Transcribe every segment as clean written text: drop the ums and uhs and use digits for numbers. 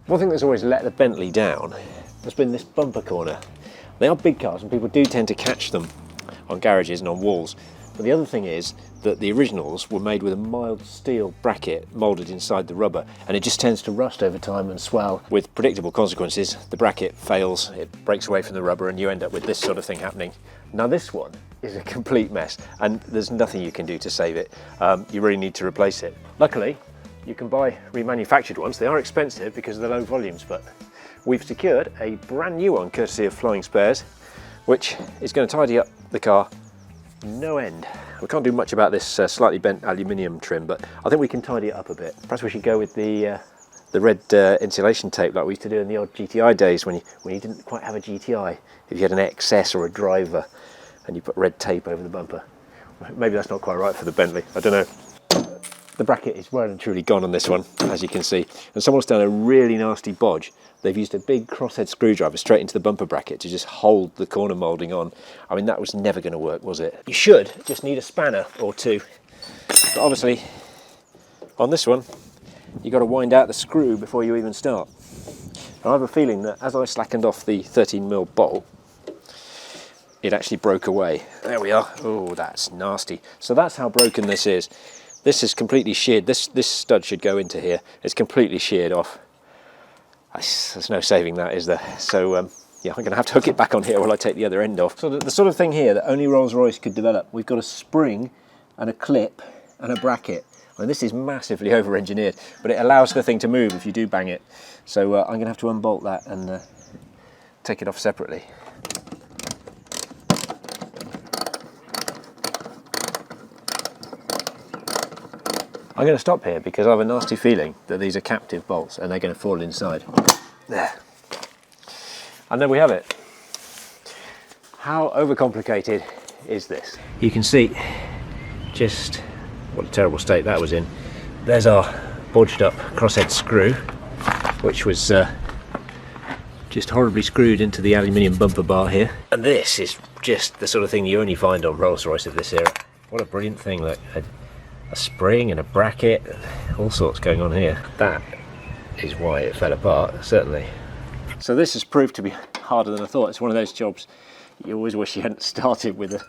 One thing that's always let the Bentley down has been this bumper corner. They are big cars and people do tend to catch them on garages and on walls. But the other thing is that the originals were made with a mild steel bracket moulded inside the rubber, and it just tends to rust over time and swell with predictable consequences. The bracket fails, it breaks away from the rubber, and you end up with this sort of thing happening. Now this one is a complete mess, and there's nothing you can do to save it. You really need to replace it. Luckily, you can buy remanufactured ones. They are expensive because of the low volumes, but we've secured a brand new one courtesy of Flying Spares, which is going to tidy up the car no end. We can't do much about this slightly bent aluminium trim, but I think we can tidy it up a bit. Perhaps we should go with the red insulation tape like we used to do in the old GTI days when you didn't quite have a GTI. If you had an XS or a driver and you put red tape over the bumper. Maybe that's not quite right for the Bentley, I don't know. The bracket is well and truly gone on this one, as you can see, and someone's done a really nasty bodge. They've used a big crosshead screwdriver straight into the bumper bracket to just hold the corner moulding on. I mean, that was never going to work, was it? You should just need a spanner or two, but obviously on this one you've got to wind out the screw before you even start. And I have a feeling that as I slackened off the 13mm bolt, it actually broke away. There we are. Oh, that's nasty. So that's how broken this is. This is completely sheared. This stud should go into here. It's completely sheared off. There's no saving that, is there? So yeah, I'm going to have to hook it back on here while I take the other end off. So the sort of thing here that only Rolls-Royce could develop. We've got a spring and a clip and a bracket. I mean, this is massively over-engineered, but it allows the thing to move if you do bang it. So I'm going to have to unbolt that and take it off separately. I'm going to stop here because I have a nasty feeling that these are captive bolts and they're going to fall inside. There. And there we have it. How overcomplicated is this? You can see just what a terrible state that was in. There's our bodged up crosshead screw, which was just horribly screwed into the aluminium bumper bar here. And this is just the sort of thing you only find on Rolls-Royce of this era. What a brilliant thing, look. A spring and a bracket, all sorts going on here. That is why it fell apart, certainly. So this has proved to be harder than I thought. It's one of those jobs you always wish you hadn't started with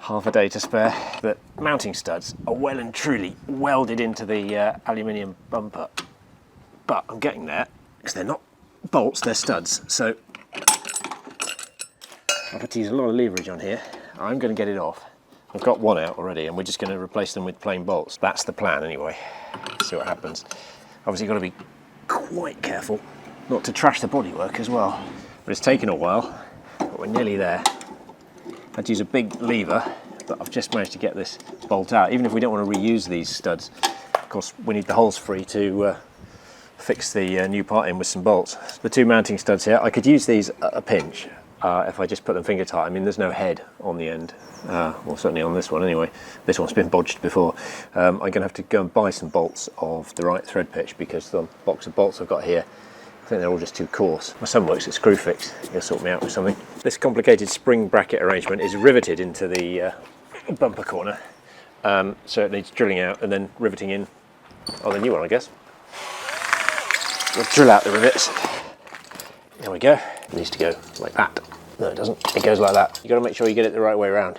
half a day to spare. The mounting studs are well and truly welded into the aluminium bumper, but I'm getting there because they're not bolts, they're studs. So I've had to use a lot of leverage on here. I'm going to get it off. I've got one out already and we're just going to replace them with plain bolts. That's the plan anyway. See what happens. Obviously you've got to be quite careful not to trash the bodywork as well. But it's taken a while, but we're nearly there. I had to use a big lever, but I've just managed to get this bolt out. Even if we don't want to reuse these studs, of course we need the holes free to fix the new part in with some bolts. The two mounting studs here, I could use these at a pinch. If I just put them finger tight. I mean, there's no head on the end, well certainly on this one anyway. This one's been bodged before. I'm going to have to go and buy some bolts of the right thread pitch because the box of bolts I've got here, I think they're all just too coarse. My son works at Screwfix, he'll sort me out with something. This complicated spring bracket arrangement is riveted into the bumper corner, so it needs drilling out and then riveting in on the new one, I guess. We'll drill out the rivets. There we go. It needs to go like that. No, it doesn't. It goes like that. You've got to make sure you get it the right way around.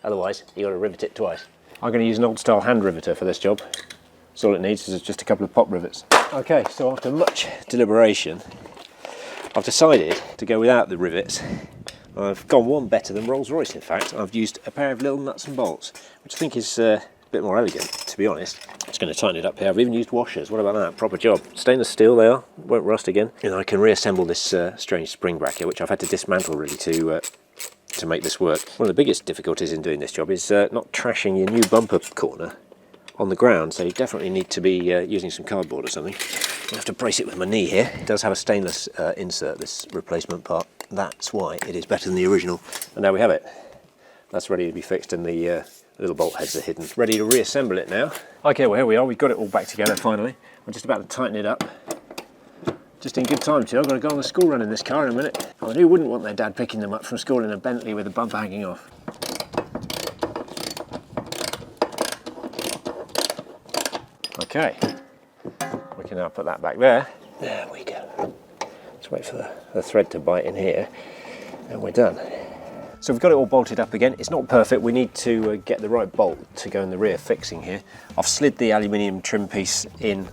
Otherwise, you've got to rivet it twice. I'm going to use an old style hand riveter for this job. So all it needs is just a couple of pop rivets. Okay, so after much deliberation, I've decided to go without the rivets. I've gone one better than Rolls-Royce, in fact. I've used a pair of little nuts and bolts, which I think is a bit more elegant, to be honest. Just going to tighten it up here. I've even used washers. What about that? Proper job. Stainless steel they are. Won't rust again. And I can reassemble this strange spring bracket, which I've had to dismantle really to make this work. One of the biggest difficulties in doing this job is not trashing your new bumper corner on the ground, so you definitely need to be using some cardboard or something. I have to brace it with my knee here. It does have a stainless insert, this replacement part. That's why it is better than the original. And there we have it. That's ready to be fixed and the little bolt heads are hidden. Ready to reassemble it now. Okay, well here we are, we've got it all back together finally. I'm just about to tighten it up. Just in good time too, I've got to go on the school run in this car in a minute. Oh, who wouldn't want their dad picking them up from school in a Bentley with the bumper hanging off? Okay, we can now put that back there. There we go. Let's wait for the thread to bite in here and we're done. So we've got it all bolted up again. It's not perfect. We need to get the right bolt to go in the rear fixing here. I've slid the aluminium trim piece in.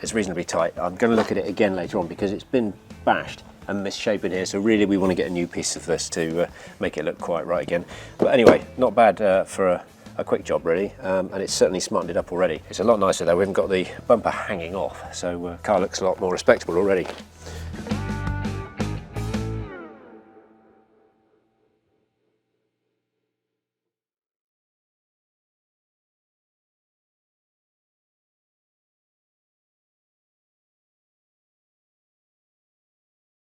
It's reasonably tight. I'm going to look at it again later on because it's been bashed and misshapen here. So really we want to get a new piece of this to make it look quite right again. But anyway, not bad for a quick job really, and it's certainly smartened it up already. It's a lot nicer though. We haven't got the bumper hanging off, so car looks a lot more respectable already.